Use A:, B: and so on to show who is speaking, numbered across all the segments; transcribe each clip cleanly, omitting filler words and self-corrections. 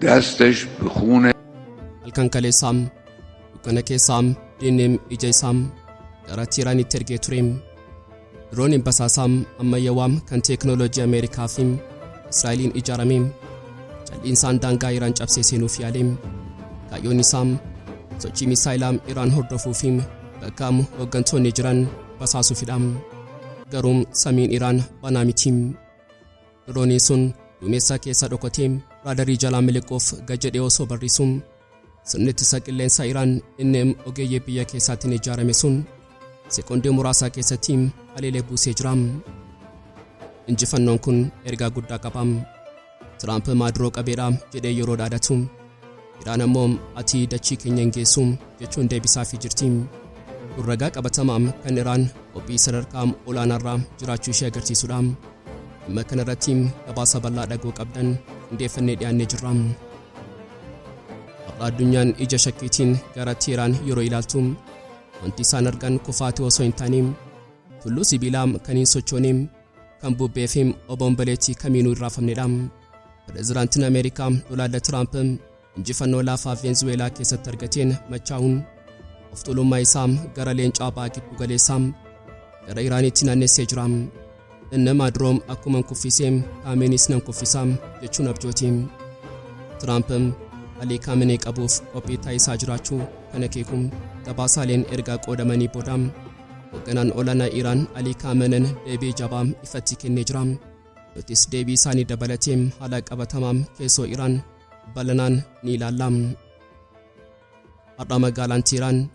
A: دستش به خون
B: الكنكلي سام وكنكي سام دينم إجاي سام غراتيراني ترجي تريم درون بساسام أما يوام كان تكنولوجيا أمريكا فيم إسرائيلين إجارميم الإنسان دانغا إيران جابسي سينو فياليم كايوني سام سوچي ميسايلام إيران هردفو فيم بكام وغنتو نجران بساسو فيدام غروم سامين إيران بانامي تيم دروني سن دوميسا كيسا دوكو تيم راداري جالا ملكوف غجد يوسو بريسوم سنت ساكلين سايران إنم أوغي بيا كيساتين إجارمي سن سيكوندي مراسا كيسا تيم عليلي بوسي جرام انجفنون كن إرغا قدا قبام ترامپ مادروك أبيرام جده يورو دادتوم إيران موم أتي دچي كنينجيسوم جچون دي بسافي جرتيم ورغاق أبتمام كان إيران وبي سرركام أولانا رام جراچو شاگرتي سودام أما كان راتيم لباسا بلا دقوك أبدن اندي فني ديان نجرام أبلا دنيان إجا شكيتين غارات إيران يورو إلالتوم وانتي سانرغان كفاتي وسوينتانيم تلو سيبيلام كانين سوچونيم كان بوبيفيم وبومبليتي كامينو الرافم ندام برزرانتين أمريكام دولاد ترامپم انجفنو لافا فينزويلا كيسا ترغتين مچاون افتولو مايسام غرالين چابا كتبو غلي سام غر إيراني تناني سيجرام إنما دروم أكومن كوفيسيم كامينيسنم كوفيسام جچون أبجوتيم ترامپم علي كامينيك أبوف وبي تايسا جراچو كنكيكم تباسالين إرغا قودماني بودام وغنان أولانا إيران علي كامنن ديبي جابام إفتيكين نجرام نوتيس ديبي ساني دبالتيم حلاق أبتمام كيسو إيران بلنان نيلالام أرام غالان تيران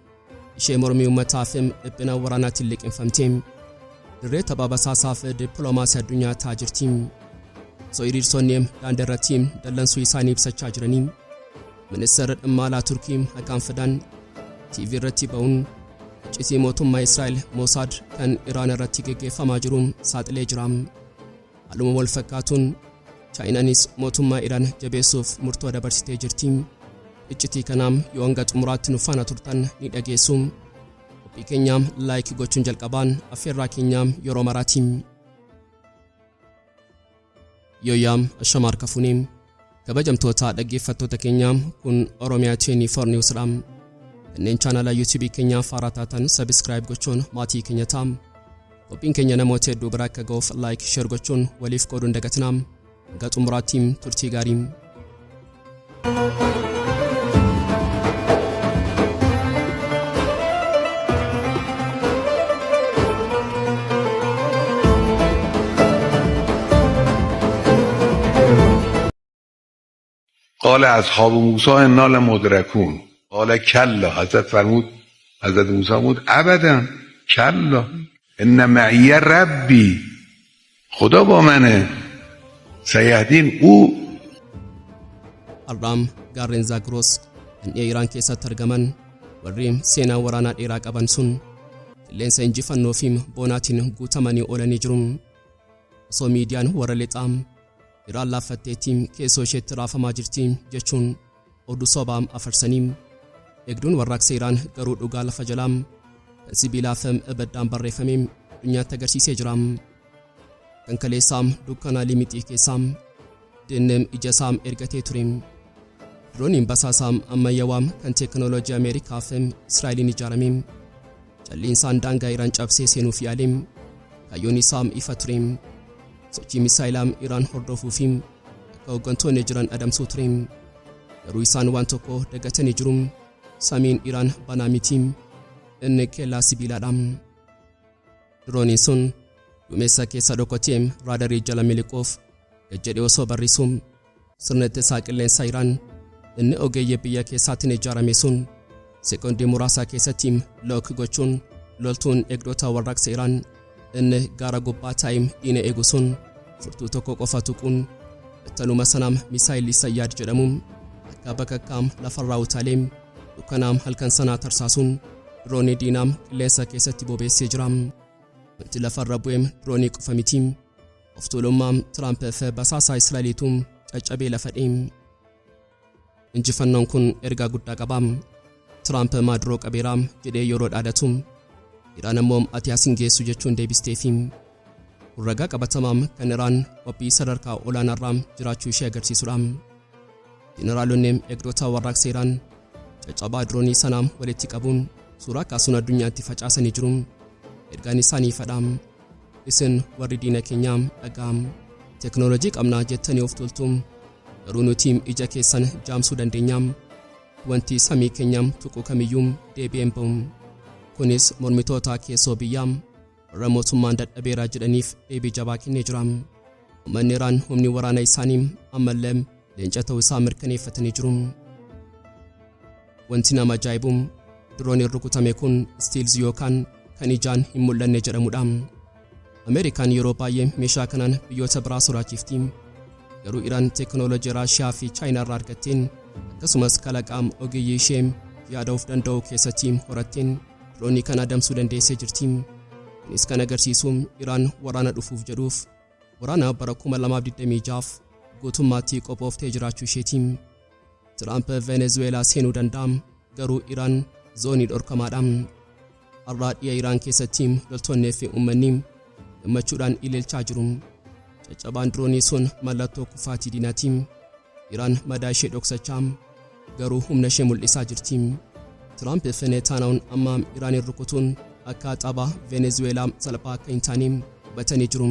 B: إشي مرمي ومتافم إبنا ورانا تلك انفمتيم دري تبابا ساساف ديبلوماسيا الدنيا تاجرتيم سو إرير سونيم داندرتيم دلن سويساني بسجاجرنيم منسر إمالا تركيم حكام فدان تيفي رتيبون جيتي موتوم ما إسرائيل موساد كان إيران رتيجي فماجروم سات ليجرام علوم والفكاتون چاينانيس موتوم ما إيران جبيسوف مرتوى دبرسيتي جرتيم إجتي كنام يوانغات مرات نفانا ترتان نداجيسوم وبي كنيام لايك غوچون جلقبان أفيرا كنيام يورو مراتيم يويام الشمار كفونيم كبجم توتا دقي فتوتا كنيام كن أوروميا 24 نيوز رام نين channel YouTube كنيام فاراتاتان سبسكرايب غوچون ماتي كنيتام وبين كنيا نموتي دوبراك غوف لايك شير غوچون وليف كودون دغتنام غاتو مراتيم ترتي غاريم
A: قال اصحاب موسی انا لمدرکون قال کلا حضرت فرمود حضرت موسی فرمود ابدا کلا ان معی ربی خدا با منه سیهدین او
B: الرام غارين زاغروس ان ايران كيسا ترجمان وريم سينا ورانا العراق ابنسون لين سنجفن نوفيم بوناتين غوتماني اولاني جروم سو ميديان ورليطام إيران لافتيتيم كيسو شيت رافا ماجرتيم جچون اودو صوبام افرسنيم اگدون وراك سيران غرود وغال فجلام سيبيلا فم ابدان بريفميم دنيا تغرسي سيجرام كنكلي سام دوكانا ليميتي كيسام دنم إجسام إرغتي تريم درونيم بساسام أما يوام كان تكنولوجيا أمريكا فم إسرائيلي نجارميم الإنسان دانغا إيران جابسي سينو فياليم كايوني سام إفتريم سوچي ميسايلام إيران هردوفو فيم كاوغنتو نجران أدم سوتريم رويسان وانتوكو دغتني جروم سامين إيران بانامي تيم إنكلا سيبيلا دام دروني سون وميسا كيسا دوكو تيم راداري جالا ملكوف جدي وسو بريسوم سرنت ساكلين سايران ان اوغي بيا كيساتني جاراميسون سيكوندي مراسا كيساتيم لوك غوچون لولتون اگدوتا وراك سيران ان غاراغو باتايم دين ايغوسون فرتو توكو قفاتوكون تنو مسنام ميسايل لسياد جدموم كابككام لفراو تاليم وكنام هلكن سنا ترساسون روني دينام ليسا كيساتي بوبي سيجرام تلفربويم روني قفاميتيم افتولومام ترامپ بساسا إسرائيليتوم أجابي لفديم انجفنون كن إرغا قد قبام ترامپ مادروك أبيرام جدي يورود آدتوم إيران موم أتياسنجي سجچون دي بستيفيم ورغا قبتمام كان إيران وبي سرركا أولانا رام جراچو شاگرسي سرام Jeneraalonni eegdota warraaqsa Iraan caccabaa diroonii sanaam walitti qabuun suuraa kaasuun addunyaatti facaasanii jiru. Ergaan isaanii fadhaam isin warri diina keenyaam dhagaam teknoolojii qabnaa jettanii of toltuum garuu nuti ija keessan jaamsuu dandeenyaam wanti samii keenyaam tuquu kamiyyuum deebi'een ba'um. Kunis mormitoota keessoo biyyaam warra mootummaan dadhabeeraa jedhaniif deebii jabaa kennee jiraam. Uummanni Iraan humni waraana isaanii ammallee leenca ta'uu isaa mirkaneeffatanii jiru. Wanti nama ajaa'ibuum dirooniin rukutame kun Stealth yookaan kan ijaan hin mul'anne jedhamudha. Ameerikaan yeroo baay'ee meeshaa kanaan biyyoota biraa sodaachifti. Garuu Iraan teknoolojii Raashiyaa fi Chaayinaa irraa argatteen akkasumas kalaqaam ogeeyyii ishee yaada of danda'uu keessatti horatteen diroonii kana adamsuu dandeessee jirti. Kunis kan agarsiisu Iraan waraana dhufuuf jedhuuf waraana bara 2026 guutummaatti qophooftee jiraachuu isheeti. Trump Venezuelaa seenuu danda'am garuu Iraan zoonii dhorkamaadha. Har'a dhiya Iraan keessatti loltoonnii fi uummanni gammachuudhaan ilaalchaa jiru. Caccabaan diroonii sun mallattoo kufaatii diinaati. Iraan madaa ishee dhoksachaa garuu humna ishee mul'isaa jirti. Trump Netanyahuun amma Iraanin rukutuun akka tapha Venezuelaa salphaa akka hin taane hubatanii jiru.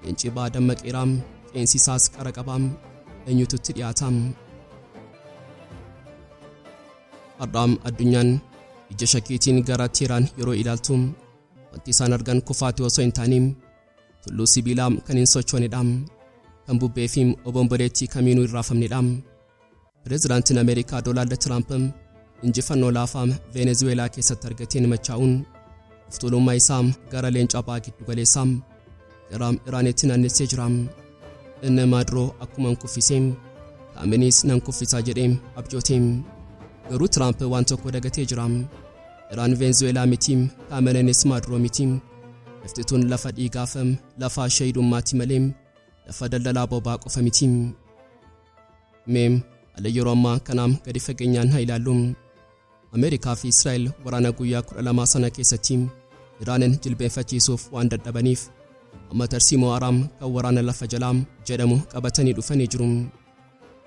B: Leenci dammaqeeraam qeensi isaas qara qabaam eenyututti dhiyaataam. Har'aam addunyaan ija shakkiitiin gara Teheraan yeroo ilaaltu wanti isaan argan kufaatii osoo hin taane tulluu sibiilaa kan hin sochoonedha. Kan bubbee fi obomboleettii kamiinuu irraafamnedha. Pireezidaantiin Ameerikaa Doonaald Tiraamp injifannoo laafaa Venezuelaa keessatti argateen machaa'uun of tuulummaa isaa gara leencaa giddu galeessaa gara Iraanitti naannessee jira. Inni Maaduroo akkuma kuffisee Kaameniis nan kuffisaa jedhee abjooteem. Garuu Tiraamp waan tokko dagatee jira. Iraan Venezuelaa miti Kaameniis Maaduroo miti. Iftituun lafa dhiigaafam lafa shahiidummaatti malee lafa daldalaa bobaa qofa miti. Meem ala yeroo ammaa kanaam gadi fageenyaan haa ilaallu. Ameerikaa fi Israa'el waraana guyyaa 12 sana keessatti Iraanin jilbeenfachiisuuf waan dadhabaniif amma tarsiimoo araam kan waraana lafa jalaam jedhamu qabatanii dhufanii jiru.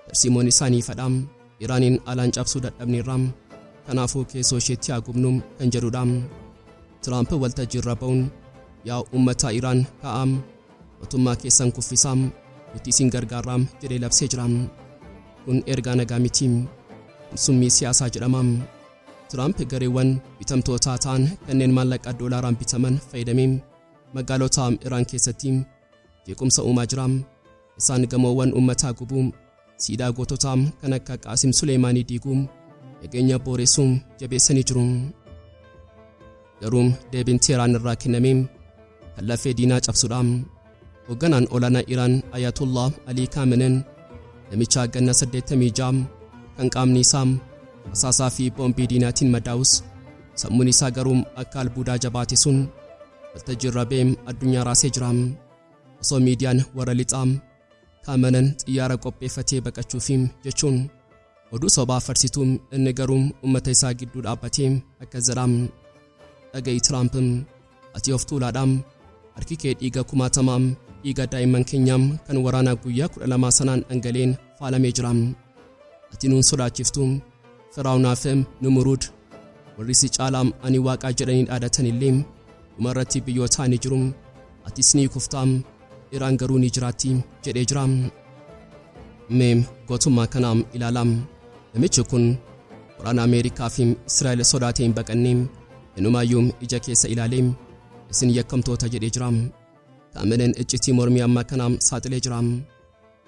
B: Tarsiimoon isaanii fadhaam Iraanin alaan cabsuu dadhabneerraam kanaafuu keessoo isheetti haa gubnu kan jedhudha. Tiraamp waltajjii irra ba'uun yaa uummata Iraan ka'aam mootummaa keessan kuffisaam nuti isin gargaarraam jedhee labsee jira. Kun ergaa nagaa miti summii siyaasaa jedhamaam. Tiraamp gareewwan bitamtootaa ta'an kanneen maallaqa doolaaraan bitaman fayyadamee magaalota Iraan keessatti jeequmsa uumaa jira. Isaan gamoowwan uummataa gubuu siidaa goototaa kan akka Qaasim Suleemaanii diiguu nageenya booressuun jabeessanii jiru. Garuu deebiin Teheraan irraa kenname kan lafee diinaa cabsuudha. Hoogganaan olaanaa Iraan Ayatollah Ali Khamenei namicha ganna 86 kan qaamni isaa asaasaa fi boombii diinaatiin madaa'us sammuun isaa garuu akka albuudaa jabaate sun waltajjii irra ba'ee addunyaa raasee jira. Osoo miidiyaan warra lixaa Khamenei xiyyaara qopheeffatee baqachuuf jechuun oduu sobaa farsituun inni garuu uummata isaa gidduu dhaabbatee akka jedhaam. Dhaga'i Tiraamp ati of tuulaadhaam harki kee dhiiga kumaatamaam dhiiga daa'imman keenyaam kan waraana guyyaa 12 sanaan dhangaleen faalamee jira. Ati nuun sodaachiftu Firaa'uunaa fi Numuruud warri si caalaam ani waaqaa jedhanii dhaadatan illee dhumarratti biyyoota ni jiru. Atis ni kuftaam Iraan garuu ni jiraatti jedhee jira. Meem gootummaa kanaam ilaalaam. Namichi kun waraana Ameerikaa fi Israa'el sodaatee hin baqanne inumaayyuu ija keessa ilaalee isin yakkamtoota jedhee jira. Khamenei iccitii mormii ammaa kanaam saaxilee jira.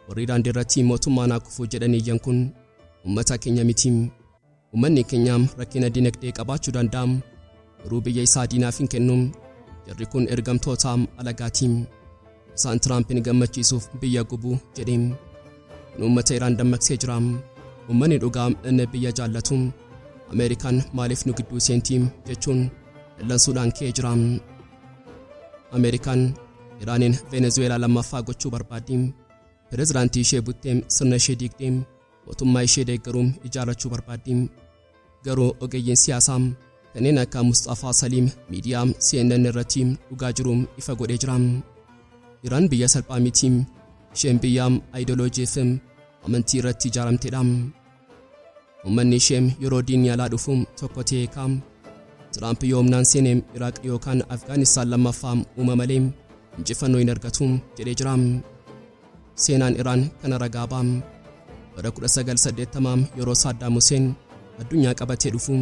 B: Warri daandii irratti mootummaan kufuu jedhanii iyyan kun uummata keenya miti. Uummanni keenyaam rakkina dinagdee qabaachuu danda'am garuu biyya isaa diinaaf hin kennu. Jarri kun ergamtootaam alagaatiin isaan Tiraampiin gammachiisuuf biyya gubuu jedheen uummata Iraan dammaqsee jira. Uummanni dhugaam inni biyya jaallatu Ameerikaan maaliif nu gidduu seentii jechuun dallansuudhaan ka'ee jira. Ameerikaan Iraanin Venezuelaa lammaffaa gochuu barbaaddi. Pireezidaantii ishee buttee sirna ishee diigdee mootummaa ishee deeggaruun ijaarrachuu barbaaddi. Garuu ogeeyyiin siyaasaa kanneen akka Mustafaa Saliim miidiyaa CNN irratti dhugaa jiruun ifa godhee jira. Iraan biyya salphaa miti. Isheen biyya ideoloojii fi amantii irratti ijaaramtedha. Uummanni ishee yeroo diinni alaa dhufuun tokko ta'ee kaam Tiraamp yoomnaan seeneem Iraaq yookaan Afgaanistaan lammaffaa uuma malee injifannoo hin argatu jedhee jira. Seenaan Iraan kana ragaa baam bara 1980 yeroo Saaddaam Huseen addunyaa qabatee dhufu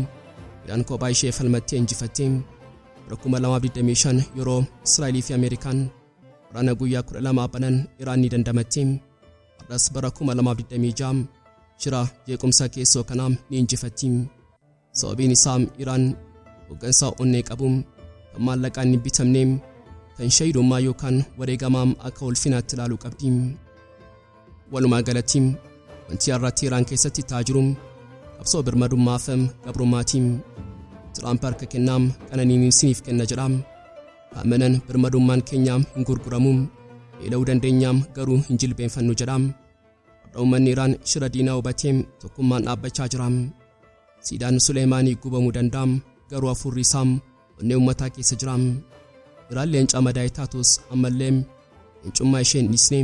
B: Iraan kophaa ishee falmattee injifattee bara 2025 yeroo Israa'elii fi Ameerikaan waraana guyyaa 12 banan Iraan ni dandamatte. Har'as bara 2026 shira jeequmsa keessoo kanaam ni injifatti. Sababiin isaa Iraan hoggansa onnee qabu kan maallaqaan hin bitamne kan shahiidummaa yookaan wareegamaam akka ulfinaatti ilaaluu qabdi. Walumaa galatti wanti har'atti Iraan keessatti taajiru qabsoo birmadummaa fi gabrummaati. Tiraamp harka kennaam qananiin isiniif kenna jedha. Amanan birmadummaan keenyaam hin gurguramu beela'uu dandeenyaam garuu hin jilbeenfannu jedha. Uummanni Iraan shira diinaa hubatee tokkummaan dhaabbachaa jira. Siidaan Suleemaanii gubamuu danda'a garuu hafuurri isaa onnee uummataa keessa jira. Iraan leencaa madaa'ee taatus ammallee leencummaa ishee hin dhiisne.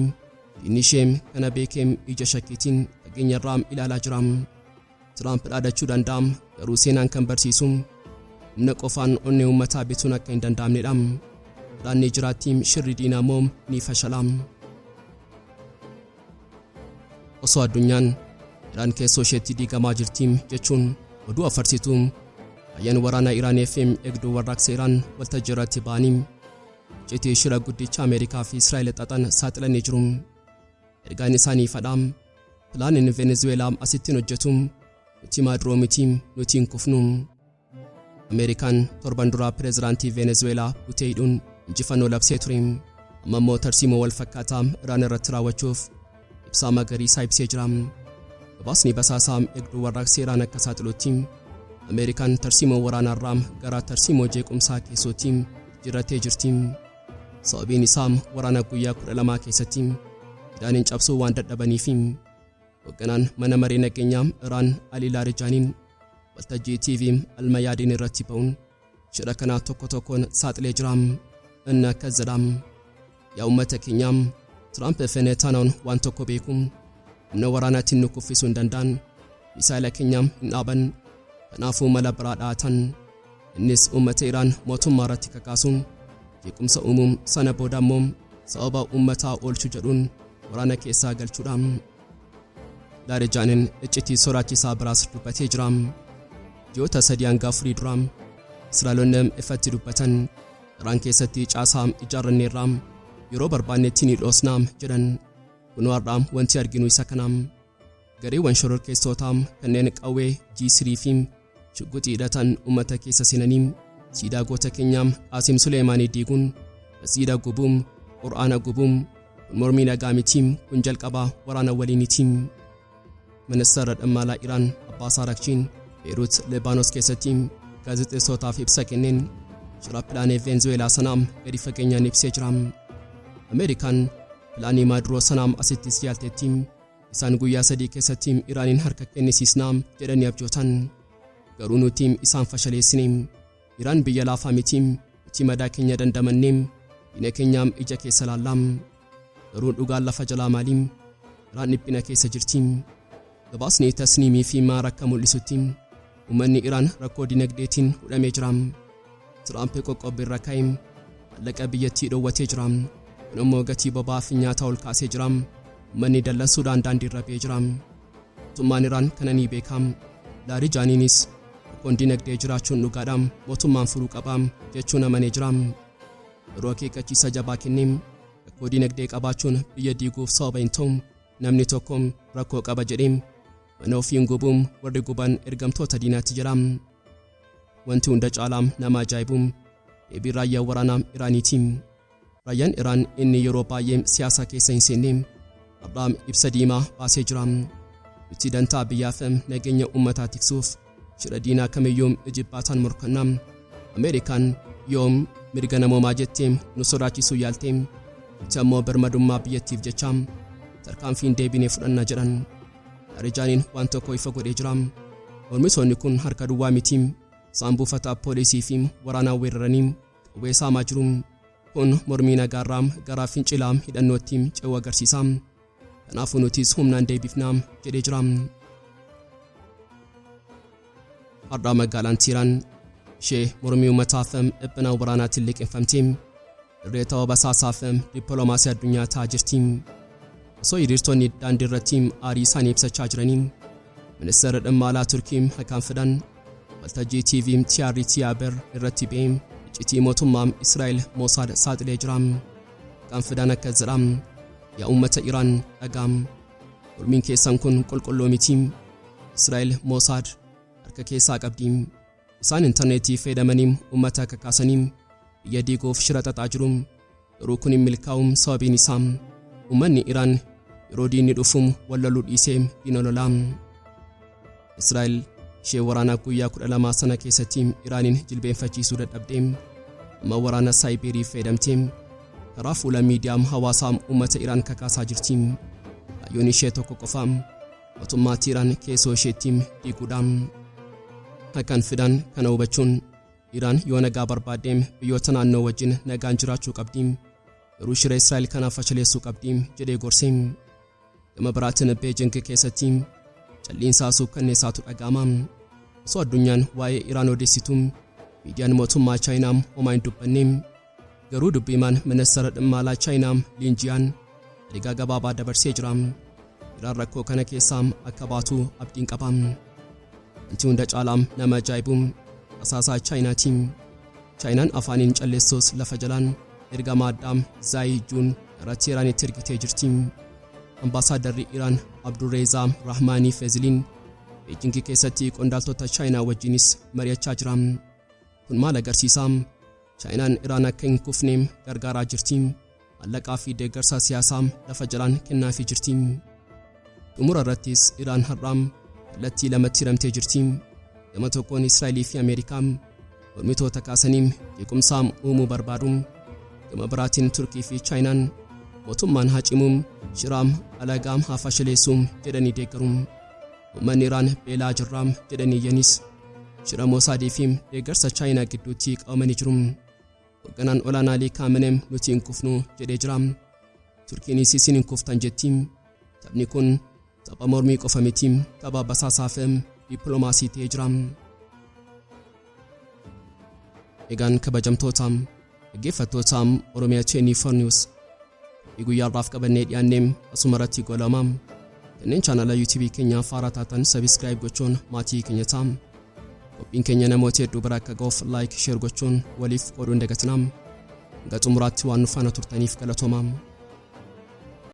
B: Diinni ishee kana beekee ija shakkiitiin dhageenya irraa ilaalaa jira. Tiraamp dhaadachuu danda'a garuu seenaan kan barsiisu humna qofaan onnee uummataa bituun akka hin danda'amnedha. Iraan ni jiraatti shirri diinaa moo ni fashala. Osoo addunyaan Iraan keessoo isheetti diigamaa jirti jechuun oduu afarsituu ayyan waraana Iraanii fi eegduu warraaqsa Iraan waltajjii irratti ba'anii icciitii shira guddicha Ameerikaa fi Israa'el xaxan saaxilanii jiru. Ergaan isaanii fadhaam pilaaniin Venezuelaa asittiin hojjetu nuti maadroo miti nuti hin kufnu. Ameerikaan torban duraa pireezidaantii Venezuelaa butee hidhuun injifannoo labsee ture. Amma immoo tarsiimoo wal fakkaataa Iraan irratti raawwachuuf ibsaa magariisaa ibsee jira. Gabaasni basaasaa eegduu warraaqsa Iraan akka saaxilutti Ameerikaan tarsiimoo waraanaarraa gara tarsiimoo jeequmsaa keessootti jirattee jirti. Sababiin isaa waraana guyyaa 12 keessatti Iraaniin cabsuu waan dadhabaniif. Hoogganaan mana maree nageenyaa Iraan Ali Laarijaaniin waltajjii TV Almayaadiin irratti ba'uun shira kanaa tokko tokkoon saaxilee jira. Inni akkas jedha. Yaa uummata keenyaa Tiraamp Netanyahuun waan tokko beeku humna waraanaatiin nu kuffisuu hin danda'an. Misaa'ila keenyaa hin dhaaban. Kanaafuu mala biraa dhaatan. Innis uummata Iraan mootummaa irratti kakaasuun jeequmsa uumuun sana booda immoo sababa uummataa oolchuu jedhuun waraana keessaa galchuudha. Laarijaaniin icciitii sodaachisaa biraas dubbatee jira. Ji'oota 3 hanga 4 dura Israa'eloonni ifatti dubbatan Iraan keessatti caasaa ijaarranneerra yeroo barbaannetti ni dhoosna jedhan. Kunoo har'aa wanti arginu isa kana. Gareewwan shororkeessootaa kanneen qawwee G3 fi shugguxii hidhatan uummata keessa seenanii siidaa goota keenyaa Qaasim Suleemaanii diiguun masjiida gubuun Qur'aana gubuun mormii nagaa miti kun jalqabaa waraana waliiniti. Ministeera dhimma Iraan Abbaas Araghchiin Beirut Libaanos keessatti gaazexeessootaaf ibsa kenneen shira pilaanii Venezuelaa sanaa gadi fageenyaan ibsee jira. Ameerikaan pilaanii maadroo sanaa asitti siyaalteetti isaan guyyaa 3 keessatti Iraaniin harka kennisiisnaa jedhanii abjootan. Garuu nuti isaan fashaleessine. Iraan biyya laafaa miti nuti madaa keenya dandamannee diina keenyaam ija keessa laallaa. Garuu dhugaan lafa jalaa maali? Iraan dhiphina keessa jirti. Gabaasni tasniimii fi maara akka mul'isutti uummanni Iraan rakkoo dinagdeetiin hudhamee jira. Tiraamp qoqqobbii irra kaa'ee maallaqa biyyattii dhoowwatee jira. Kun immoo gatii boba'aa fi nyaataa ol kaasee jira. Uummanni dallansuudhaan daandii irra ba'ee jira. Mootummaan Iraan kana ni beeka. Laarijaaniinis rakkoon dinagdee jiraachuun dhugaadha mootummaan furuu qaba jechuun amanee jira. Yeroo akeekkachiisa jabaa kennee rakkoo dinagdee qabaachuun biyya diiguuf sababa hin ta'u. Namni tokko rakkoo qaba jedhee mana ofiin gubuun warri guban ergamtoota diinaatti jedha. Wanti hunda caalaa nama ajaa'ibu deebii raayyaa waraanaa Iraaniiti. Raayyaan Iraan inni yeroo baay'ee siyaasa keessa hin seenne har'aa ibsa diimaa baasee jira. Nuti dantaa biyyaa fi nageenya uummataa tiksuuf shira diinaa kamiyyuu ijibbaataan morkanna. Ameerikaan yoom mirga namoomaa jettee nu sodaachisuu yaalte nuti ammoo birmadummaa biyyattiif jecha tarkaanfiin deebinee fudhanna jedhan. Laarijaaniin waan tokko ifa godhee jira. Mormitoonni kun harka duwwaa miti. Isaan buufata poolisii fi waraanaa weeraranii qawwee saamaa jiru. Kun mormii nagaarraa gara fincilaa hidhannootti ce'uu agarsiisa. kanaafuu nutis humnaan deebifnaa jedhee jira. Har'a magaalaan Tiiraan ishee mormii uummataa fi dhiphina waraanaatiin liqeeffamtee dirree ta'uu basaasaa fi dippiloomaasii addunyaa ta'aa jirti. Osoo hiriirtonni daandii irratti aarii isaanii ibsachaa jiranii ministeerri dhimma alaa Turkii Hakan Fidan waltajjii TV TRT Haber irratti ba'ee iccitii mootummaa Israa'el Mossad saaxilee jira. Hakan Fidan akka jedha yaa uummata Iraan dhagaam mormiin keessan kun qulqulluu miti. Israa'el Mossad harka keessaa qabdi. Isaan intarneetii fayyadamanii uummata kakaasanii biyya diiguuf shira xaxaa jiru. Yeroo kun milkaa'uun sababiin isaa uummanni Iraan yeroo diinni dhufuun wallaluu dhiisee diina lolaa. Israa'el ishee waraana guyyaa 12 sana keessatti Iraaniin jilbeenfachiisuu dadhabdee amma waraana saayiberii fayyadamtee karaa fuula miidiyaa hawaasaa uummata Iraan kakaasaa jirti. Kaayyoon ishee tokko qofa mootummaa Iraan keessoo isheetti diiguudha. Hakan Fidan kana hubachuun Iraan yoo nagaa barbaadde biyyoota naannoo wajjin nagaan jiraachuu qabdi. Yeroo shira Israa'el kanaaf fashaleessuu qabdi jedhee gorse. Gama biraatiin Beijing keessatti calliinsaa suukkanneessaatu dhaga'ama. Osoo addunyaan waa'ee Iraan odeessitu miidiyaan mootummaa Chaayinaa homaa hin dubbanne. Garuu dubbiimaan ministeera dhimma alaa Chaayinaa Lin Jian ergaa gabaabaa dabarsee jira. Iraan rakkoo kana keessaa akka baatu abdiin qaba. Wanti hunda caalaa nama ajaa'ibu asaasaa Chaayinaatiin. Chaayinaan afaaniin calleessuus lafa jalaan ergama addaa Zaayi Juun gara Teeraanitti ergitee jirti. Ambaasaaddarri Iraan Abdurreezaa Rahmaanii Feziliin Beijing keessatti qondaaltota Chaayinaa wajjinis mari'achaa jira. Kun maal agarsiisa? Chaayinaan Iraan akka hin kufne gargaaraa jirti. Maallaqaa fi deeggarsa siyaasaa lafa jalaan kennaafii jirti. Dhumura irrattis Iraan har'aa kallattii lamatti hiramtee jirti. Gama tokkoon Israa'elii fi Ameerikaa mormitoota kaasanii jeequmsaa uumuu barbaadu. Gama biraatiin Turkii fi Chaayinaan mootummaan hacimuun shiraam alagaam haa fashaleessuun jedhanii deeggaru. Uummanni Iraan beelaa jirraam jedhanii iyyanis shira Mossadii fi deeggarsa Chaayinaa gidduutti qabamanii jiru. Hoogganaan olaanaa Alii Khamenei nuti hin kufnu jedhee jira. Turkiinis isin hin kuftan jetti. Taphni kun tapha mormii qofa miti, tapha basaasaa fi dippiloomaasii ta'ee jira. Egaan kabajamtoota dhaggeeffattoota Oromiyaa 24 News guyyaarraaf qabannee dhiyaannee asuma irratti golama. Kanneen chaanala YouTube keenya faaraa taatan subscribe gochuun maatii keenya ta'aa. Qophiin keenya namoota hedduu bira akka ga'uuf like share gochuun waliif qooduu hin dagatinaa. Hanga xumuraatti waan nu faana turtaniif galatoomaa.